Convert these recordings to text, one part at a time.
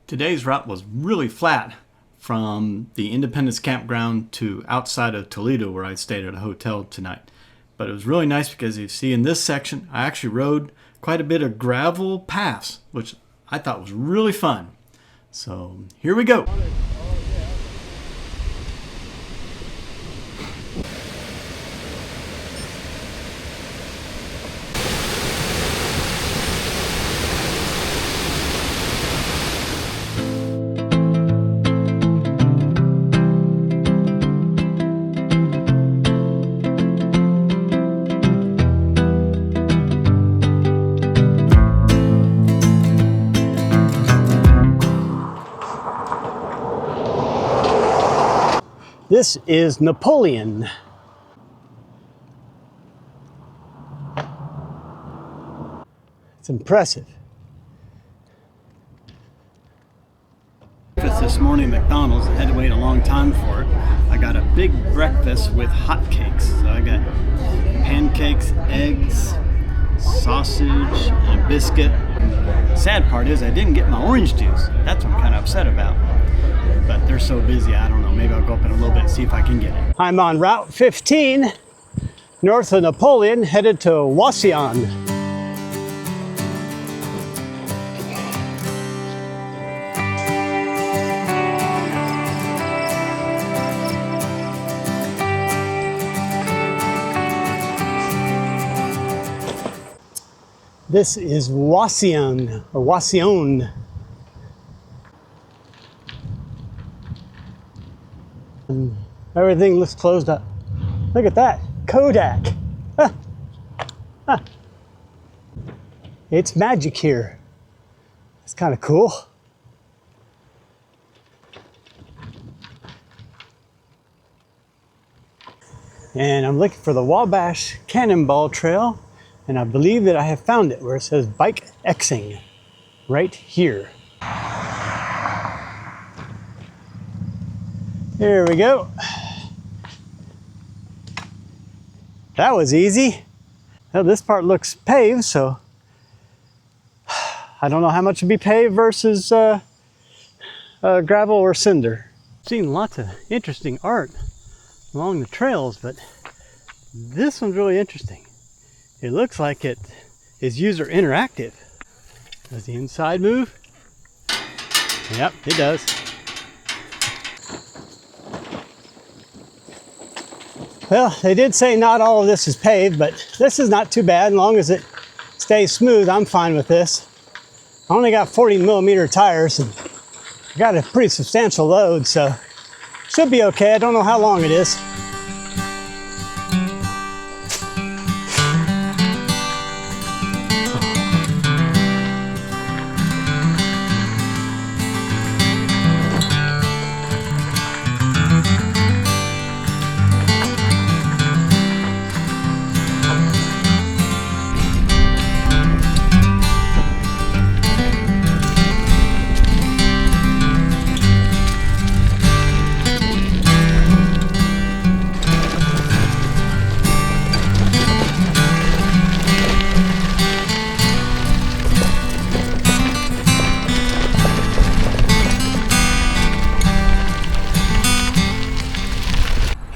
Today's route was really flat from the Independence Campground to outside of Toledo, where I stayed at a hotel tonight. But it was really nice because you see in this section, I actually rode quite a bit of gravel paths, which I thought was really fun. So here we go. This is Napoleon. It's impressive. This morning at McDonald's, I had to wait a long time for it. I got a big breakfast with hot cakes. So I got pancakes, eggs, sausage, and a biscuit. The sad part is I didn't get my orange juice. That's what I'm kind of upset about. But they're so busy, I don't know. Maybe I'll go up in a little bit and see if I can get it. I'm on Route 15, north of Napoleon, headed to Wauseon. This is Wauseon, or Wauseon. Everything looks closed up. Look at that, Kodak. It's magic here. It's kind of cool. And I'm looking for the Wabash Cannonball Trail, and I believe that I have found it where it says Bike Xing right here. Here we go. That was easy. Well, this part looks paved, so I don't know how much would be paved versus gravel or cinder. Seen lots of interesting art along the trails, but this one's really interesting. It looks like it is user interactive. Does the inside move? Yep, it does. Well, they did say not all of this is paved, but this is not too bad. As long as it stays smooth, I'm fine with this. I only got 40mm tires and I got a pretty substantial load, so should be okay. I don't know how long it is.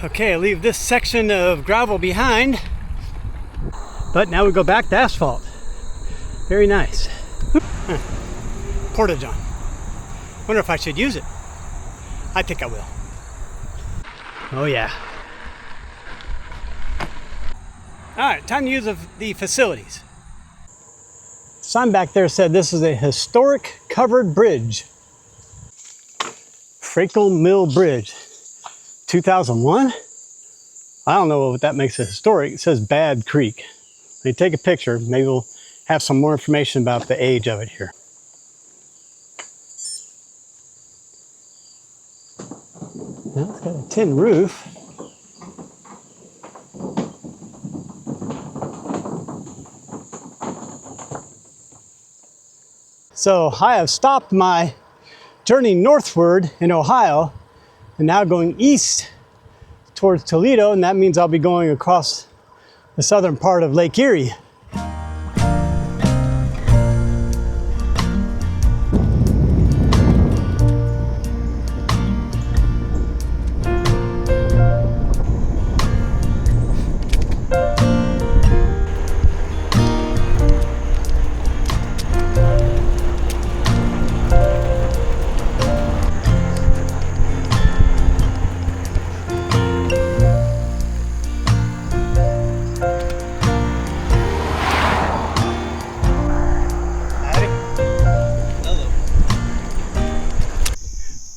Okay, I leave this section of gravel behind, but now we go back to asphalt. Very nice. Porta-John. Wonder if I should use it. I think I will. Oh yeah. All right, time to use the facilities. Sign back there said this is a historic covered bridge. Frakel Mill Bridge, 2001? I don't know what that makes it historic. It says Bad Creek. Let me take a picture. Maybe we'll have some more information about the age of it here. Now it's got a tin roof. So I have stopped my journey northward in Ohio and now going east towards Toledo, and that means I'll be going across the southern part of Lake Erie.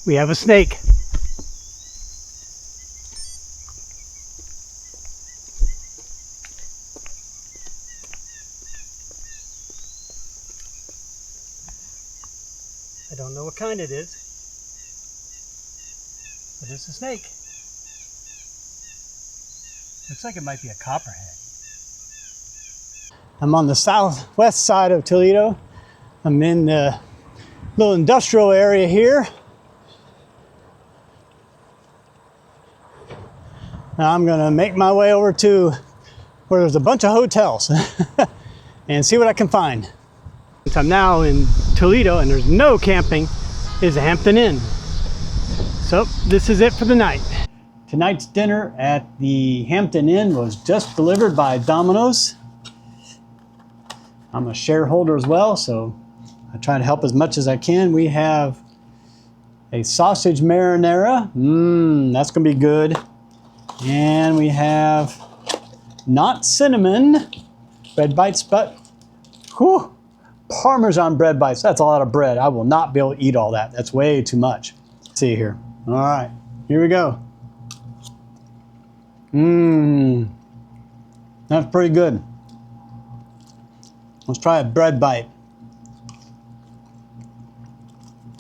We have a snake. I don't know what kind it is, but it's a snake. Looks like it might be a copperhead. I'm on the southwest side of Toledo. I'm in the little industrial area here. Now I'm gonna make my way over to where there's a bunch of hotels and see what I can find. I'm now in Toledo and there's no camping, is the Hampton Inn. So this is it for the night. Tonight's dinner at the Hampton Inn was just delivered by Domino's. I'm a shareholder as well, so I try to help as much as I can. We have a sausage marinara. That's gonna be good. And we have not cinnamon bread bites, but whew, Parmesan bread bites. That's a lot of bread. I will not be able to eat all that. That's way too much. Let's see here. All right, here we go. That's pretty good. Let's try a bread bite.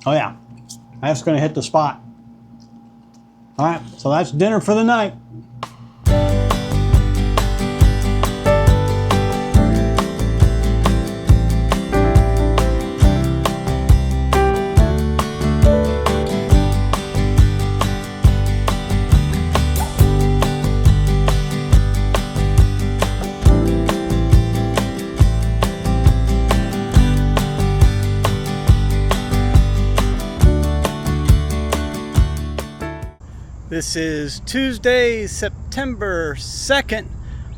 Oh yeah, that's gonna hit the spot. All right, so that's dinner for the night. This is Tuesday, September 2nd.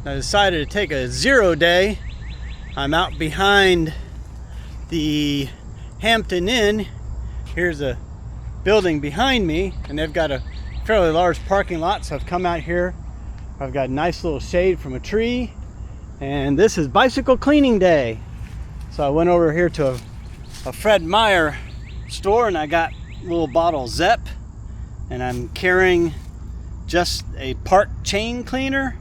I decided to take a 0 day. I'm out behind the Hampton Inn. Here's a building behind me, and they've got a fairly large parking lot, so I've come out here. I've got a nice little shade from a tree, and this is bicycle cleaning day. So I went over here to a Fred Meyer store, and I got a little bottle of Zepp. And I'm carrying just a park chain cleaner.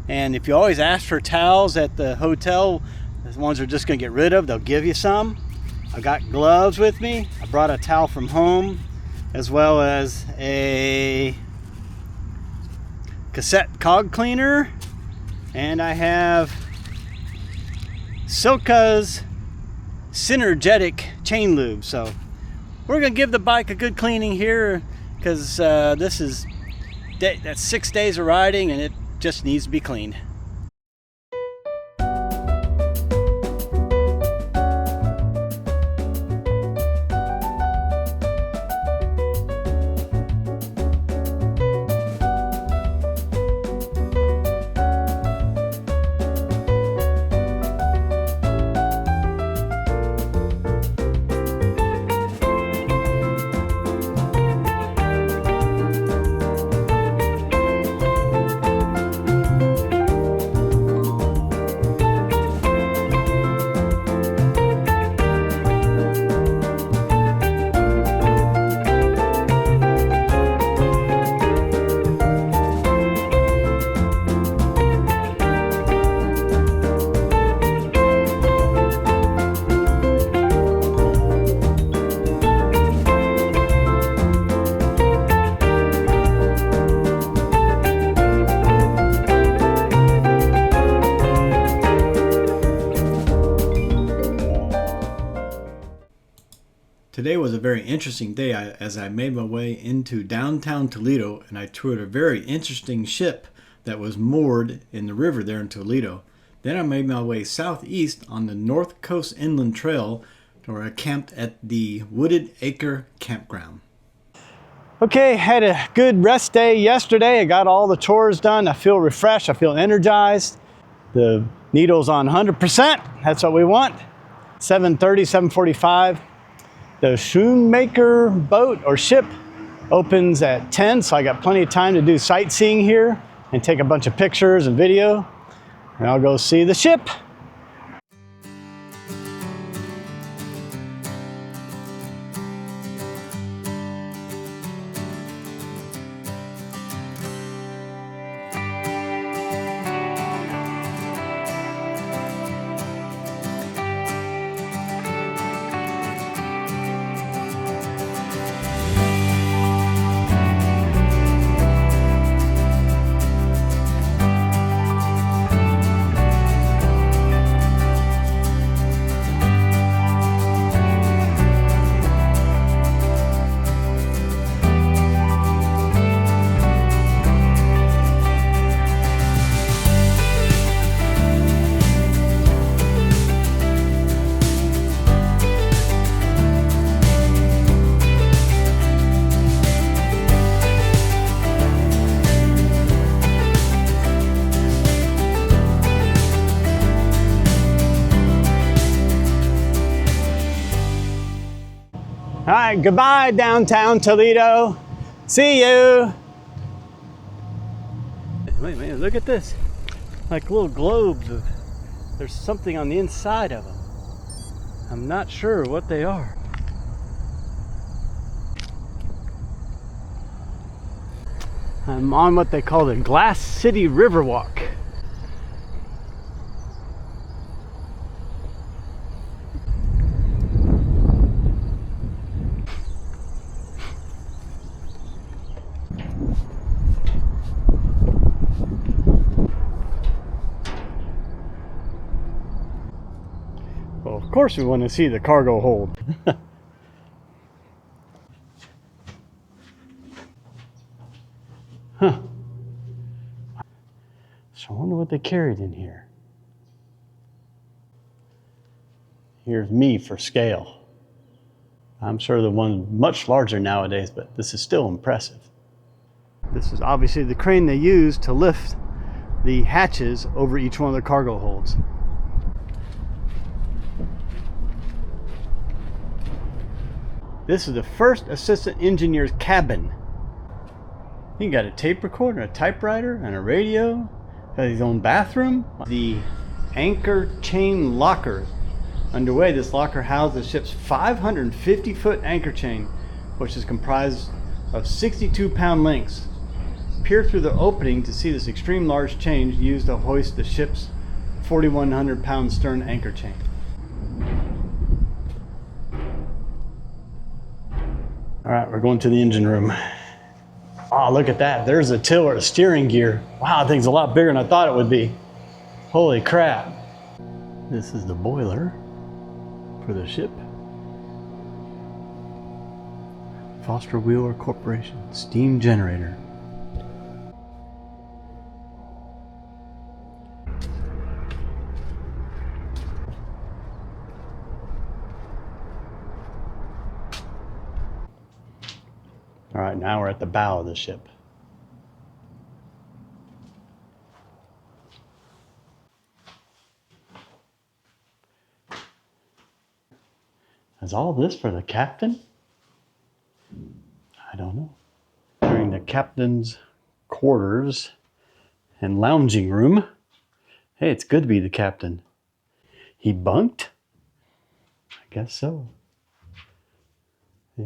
And if you always ask for towels at the hotel, the ones they're just gonna get rid of, they'll give you some. I got gloves with me. I brought a towel from home, as well as a cassette cog cleaner. And I have Silka's Synergetic chain lube. So we're gonna give the bike a good cleaning here, because this is that's 6 days of riding and it just needs to be cleaned. Today was a very interesting day as I made my way into downtown Toledo and I toured a very interesting ship that was moored in the river there in Toledo. Then I made my way southeast on the North Coast Inland Trail where I camped at the Wooded Acre Campground. Okay, had a good rest day yesterday. I got all the chores done. I feel refreshed, I feel energized. The needle's on 100%, that's what we want. 7:30, 7:45. The Shoemaker boat or ship opens at 10, so I got plenty of time to do sightseeing here and take a bunch of pictures and video. And I'll go see the ship. All right, goodbye downtown Toledo. See you. Wait, look at this. Like little globes of, there's something on the inside of them. I'm not sure what they are. I'm on what they call the Glass City Riverwalk. Well, of course we want to see the cargo hold. Huh. So I wonder what they carried in here. Here's me for scale. I'm sure the one's much larger nowadays, but this is still impressive. This is obviously the crane they use to lift the hatches over each one of the cargo holds. This is the first assistant engineer's cabin. He got a tape recorder, a typewriter, and a radio. Got his own bathroom. The anchor chain locker. Underway, this locker houses the ship's 550-foot anchor chain, which is comprised of 62-pound links. Peer through the opening to see this extreme large chain used to hoist the ship's 4,100-pound stern anchor chain. All right, we're going to the engine room. Oh, look at that. There's a tiller, a steering gear. Wow, that thing's a lot bigger than I thought it would be. Holy crap. This is the boiler for the ship. Foster Wheeler Corporation, steam generator. All right, now we're at the bow of the ship. Is all this for the captain? I don't know. During the captain's quarters and lounging room. Hey, it's good to be the captain. He bunked? I guess so. Yeah.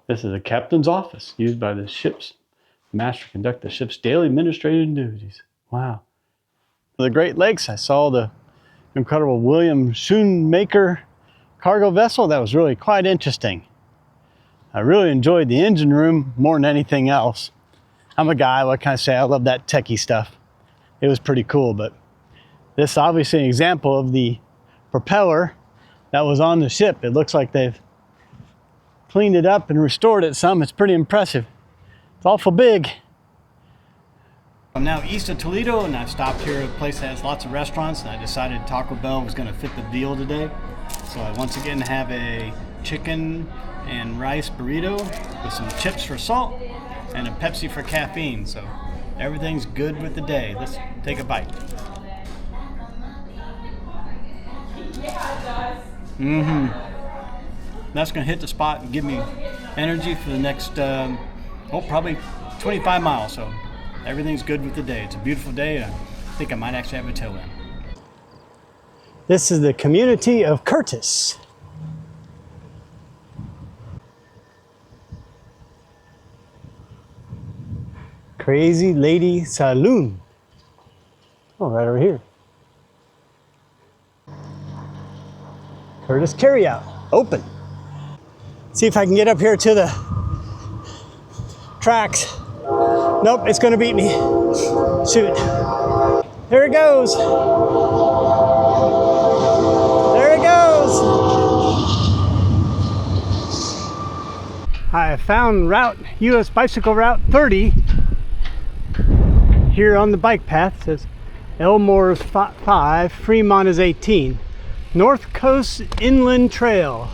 This is the captain's office used by the ship's master to conduct the ship's daily administrative duties. Wow. For the Great Lakes, I saw the incredible William Shoemaker cargo vessel. That was really quite interesting. I really enjoyed the engine room more than anything else. I'm a guy, what can I say? I love that techie stuff. It was pretty cool, but this is obviously an example of the propeller that was on the ship. It looks like they've cleaned it up and restored it some. It's pretty impressive. It's awful big. I'm now east of Toledo, and I've stopped here at a place that has lots of restaurants, and I decided Taco Bell was going to fit the deal today. So I once again have a chicken and rice burrito with some chips for salt and a Pepsi for caffeine. So everything's good with the day. Let's take a bite. That's going to hit the spot and give me energy for the next, probably 25 miles. So everything's good with the day. It's a beautiful day. I think I might actually have a tailwind. This is the community of Curtis. Crazy Lady Saloon. Oh, right over here. Curtis Carryout, open. See if I can get up here to the tracks. Nope, it's gonna beat me. Shoot. There it goes. There it goes. I found US Bicycle Route 30 here on the bike path. It says Elmore is 5, Fremont is 18. North Coast Inland Trail.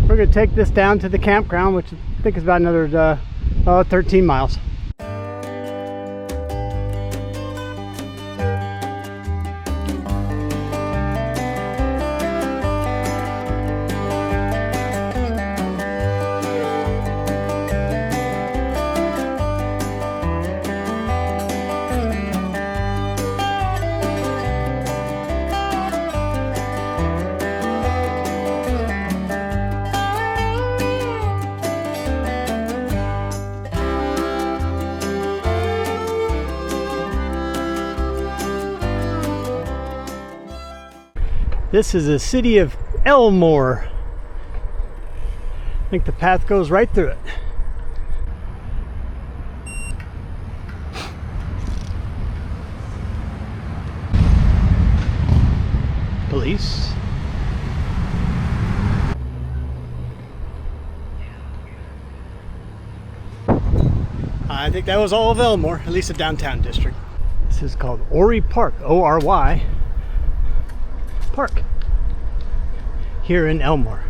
We're going to take this down to the campground, which I think is about another 13 miles. This is the city of Elmore. I think the path goes right through it. Police. I think that was all of Elmore, at least the downtown district. This is called Ory Park, O-R-Y. Park here in Elmore.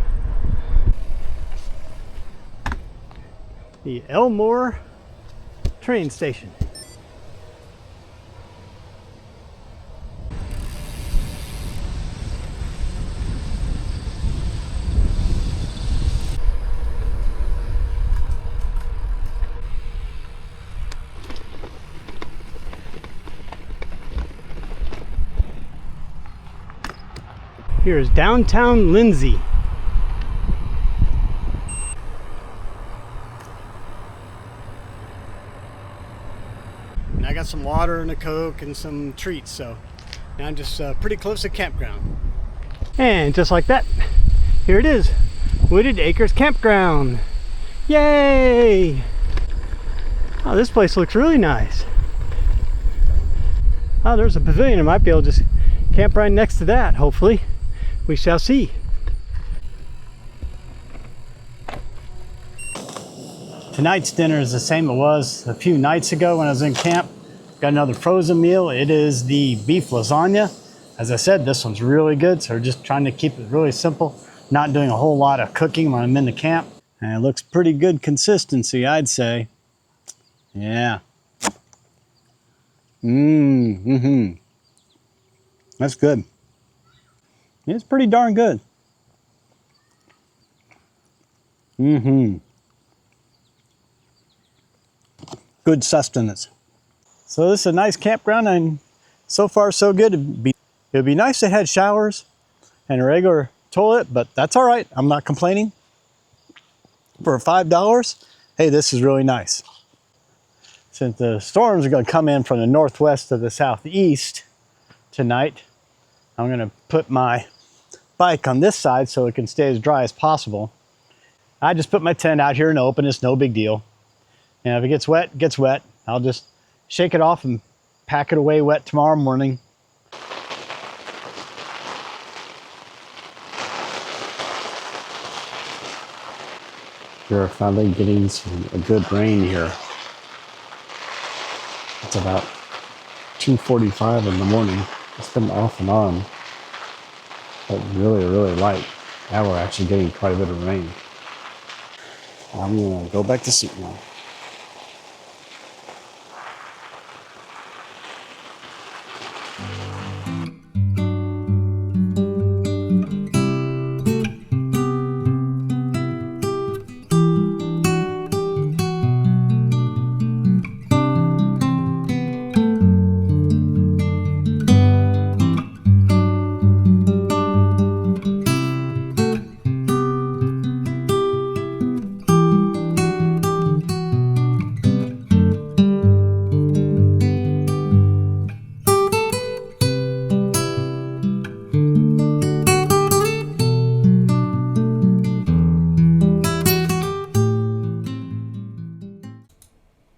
The Elmore train station. Here is downtown Lindsay. And I got some water and a Coke and some treats, so now I'm just pretty close to campground. And just like that, here it is, Wooded Acres Campground. Yay! Oh, this place looks really nice. Oh, there's a pavilion. I might be able to just camp right next to that, hopefully. We shall see. Tonight's dinner is the same it was a few nights ago when I was in camp. Got another frozen meal. It is the beef lasagna. As I said, this one's really good, so we're just trying to keep it really simple. Not doing a whole lot of cooking when I'm in the camp. And it looks pretty good consistency, I'd say. Yeah. That's good. It's pretty darn good. Good sustenance. So this is a nice campground, and so far so good. It'd be nice to have showers and a regular toilet, but that's all right. I'm not complaining. For $5, hey, this is really nice. Since the storms are going to come in from the northwest to the southeast tonight, I'm going to put my bike on this side so it can stay as dry as possible. I just put my tent out here in the open. It's no big deal. And if it gets wet, it gets wet. I'll just shake it off and pack it away wet tomorrow morning. We're finally getting a good rain here. It's about 2:45 in the morning. It's been off and on, but really, really light. Now we're actually getting quite a bit of rain. I'm gonna go back to sleep now.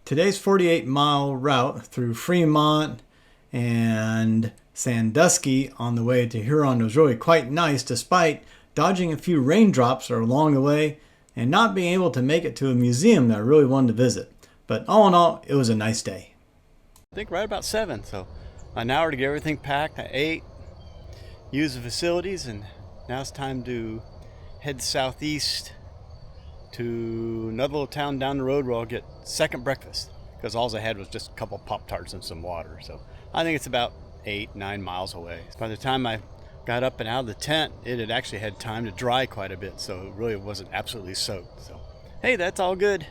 Today's 48-mile route through Fremont and Sandusky on the way to Huron was really quite nice, despite dodging a few raindrops along the way and not being able to make it to a museum that I really wanted to visit. But all in all, it was a nice day. I think right about 7, so an hour to get everything packed. I ate, used the facilities, and now it's time to head southeast to another little town down the road where I'll get second breakfast, because all I had was just a couple Pop-Tarts and some water. So I think it's about 8-9 miles away. By the time I got up and out of the tent, it had actually had time to dry quite a bit, so it really wasn't absolutely soaked. So hey, that's all good.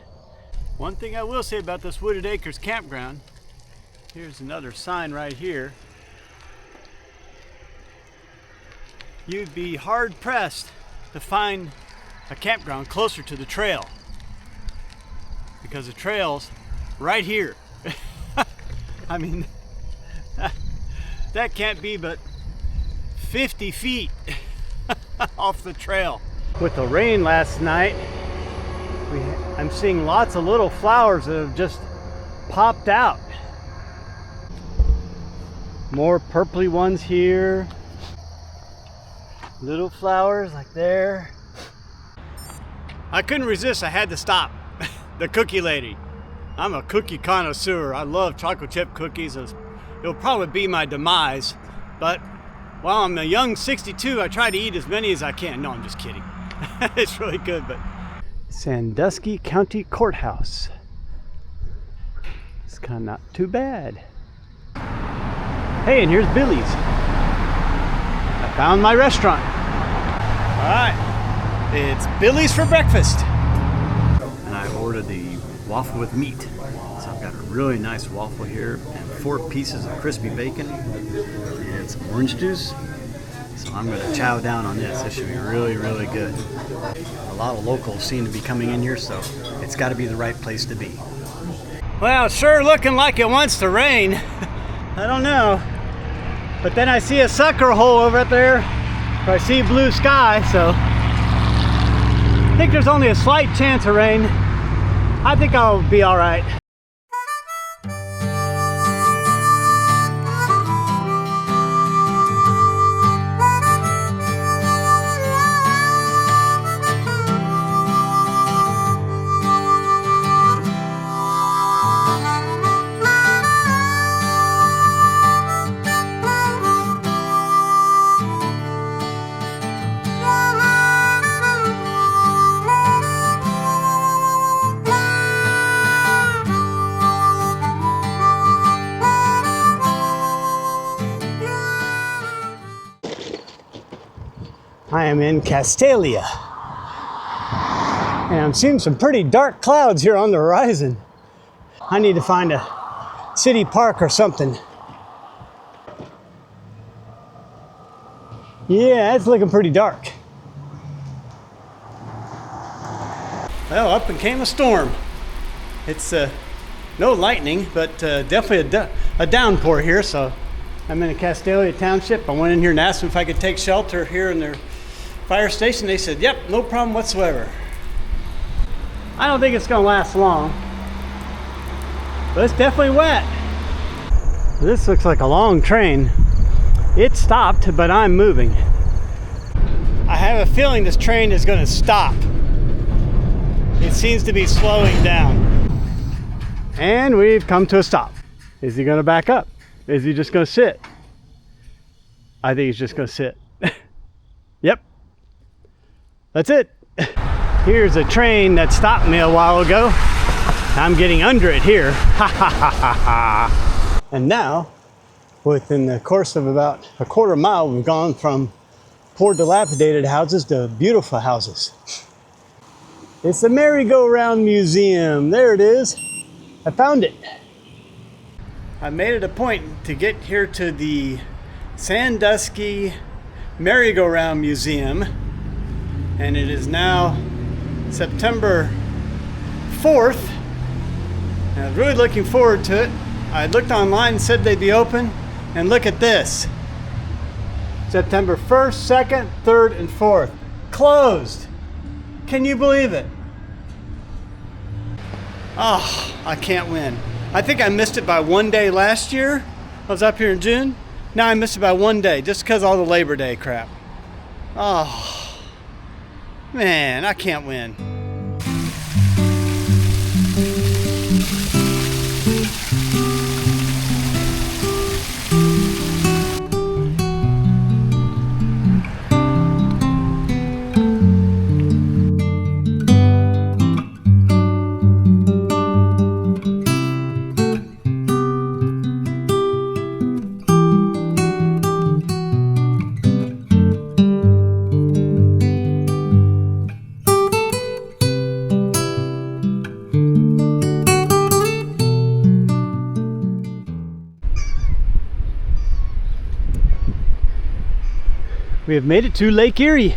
One thing I will say about this Wooded Acres campground, here's another sign right here. You'd be hard pressed to find a campground closer to the trail, because the trail's right here. I mean, that can't be but 50 feet off the trail. With the rain last night, I'm seeing lots of little flowers that have just popped out. More purpley ones here. Little flowers like there. I couldn't resist, I had to stop. The cookie lady. I'm a cookie connoisseur. I love chocolate chip cookies. It'll probably be my demise, but while I'm a young 62, I try to eat as many as I can. No, I'm just kidding. It's really good, but. Sandusky County Courthouse. It's kind of not too bad. Hey, and here's Billy's. I found my restaurant. All right. It's Billy's for breakfast. And I ordered the waffle with meat. So I've got a really nice waffle here and 4 pieces of crispy bacon and some orange juice. So I'm gonna chow down on this. This should be really, really good. A lot of locals seem to be coming in here, so it's gotta be the right place to be. Well, it's sure looking like it wants to rain. I don't know. But then I see a sucker hole over there where I see blue sky, so I think there's only a slight chance of rain. I think I'll be all right. I am in Castalia, and I'm seeing some pretty dark clouds here on the horizon. I need to find a city park or something. Yeah, it's looking pretty dark. Well, up and came a storm. It's no lightning, but definitely a downpour here. So I'm in a Castalia Township. I went in here and asked them if I could take shelter here in their fire station. They said, yep, no problem whatsoever. I don't think it's gonna last long, but it's definitely wet. This looks like a long train. It stopped, but I'm moving. I have a feeling this train is gonna stop. It it seems to be slowing down. And we've come to a stop. Is he gonna back up? Is he just gonna sit? I think he's just gonna sit. Yep, that's it. Here's a train that stopped me a while ago. I'm getting under it here. Ha ha ha ha ha. And now, within the course of about a quarter mile, we've gone from poor dilapidated houses to beautiful houses. It's the Merry-Go-Round Museum. There it is. I found it. I made it a point to get here to the Sandusky Merry-Go-Round Museum, and it is now September 4th, and I was really looking forward to it. I looked online and said they'd be open, and look at this. September 1st, 2nd, 3rd, and 4th. Closed. Can you believe it? Oh, I can't win. I think I missed it by one day last year. I was up here in June. Now I missed it by one day just because of all the Labor Day crap. Oh, man, I can't win. We have made it to Lake Erie.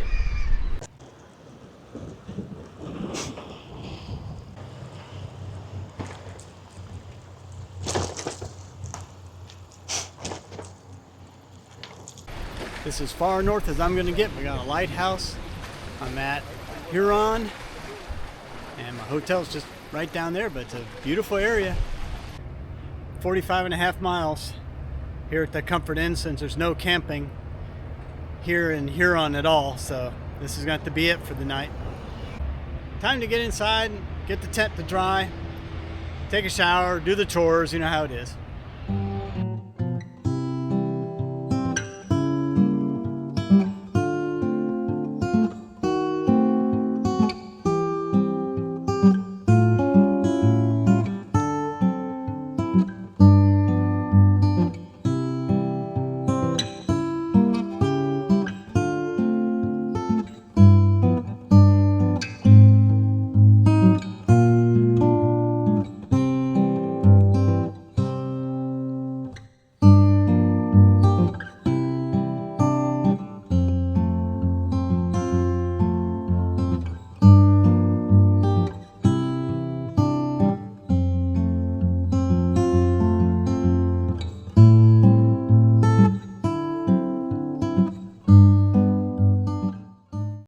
This is as far north as I'm going to get. We got a lighthouse. I'm at Huron, and my hotel's just right down there, but it's a beautiful area. 45.5 miles here at the Comfort Inn, since there's no camping here in Huron at all, so this is going to have to be it for the night. Time to get inside, get the tent to dry, take a shower, do the chores, you know how it is.